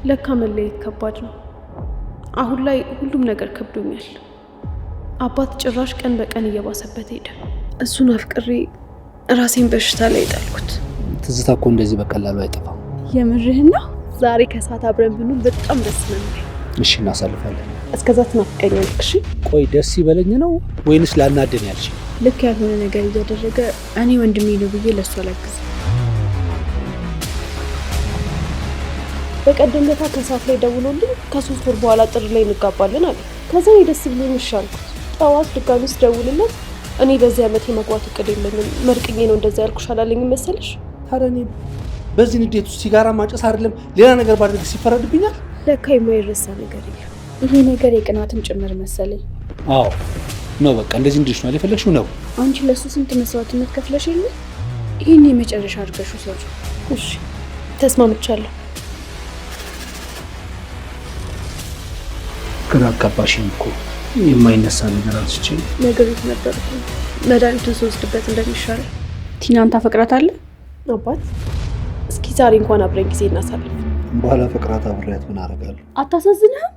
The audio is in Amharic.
ለካ መለየት ከባድ ነው። አሁን ላይ ሁሉም ነገር ከብዶኛል። አባት ጭራሽ ቀን በቀን እየባሰበት ሄደ። እሱን አፍቅሬ ራሴን በሽታ ላይ ጣልኩት። ትዝታ እኮ እንደዚህ በቀላሉ አይጠፋም። የምርህን ነው? ዛሬ ከሰዓት አብረን ብንውል በጣም ደስ ይለኛል። እሺ እናሳልፋለን። እስከዛ ትናፍቀኛለህ። እሺ ቆይ ደስ ይበለኝ ነው ወይንስ ላናደን ያልሽ? ልክ ያልሆነ ነገር እያደረገ እኔ ወንድሜ ነው ብዬ ለሱ አላግዝ። በቀደም ለታ ከሰዓት ላይ ደውሎልኝ ከ3 ወር በኋላ ጥር ላይ እንጋባለን አለ። ከዛ ደስ ብሎኝ ይሻልኩት። ጠዋት ድጋሚ ስደውልለት እኔ በዚህ ዓመት የመግባት እቅድ የለኝም መርቅኜ ነው እንደዛ ያልኩሽ አላለኝም መሰለሽ? ታዲያ እኔ በዚህ ንዴት ውስጥ ሲጋራ ማጨስ አይደለም ሌላ ነገር ባደርግ ሲፈረድብኛል? ለካ የማይረሳ ነገር የለም። ይሄ ነገር የቅናትም ጭምር መሰለኝ። አዎ ነው በቃ እንደዚህ እንድልሽ ነው የፈለግሽው ነው። አንቺ ለሱ ስንት መስዋዕትነት ከፍለሽ የለ? ይሄን የመጨረሻ አድርገሽው ሰጪ። እሺ ተስማምቻለሁ። ግራ አጋባሽኝ እኮ የማይነሳ ነገር አንስቼ ነገሮች ነበሩት። መድኃኒቱን ስወስድበት እንደሚሻል። ቲናን ታፈቅራታለህ? አባት እስኪ ዛሬ እንኳን አብረን ጊዜ እናሳልፍ። በኋላ ፍቅራት አብሬያት ምን አደርጋለሁ? አታሳዝንህም?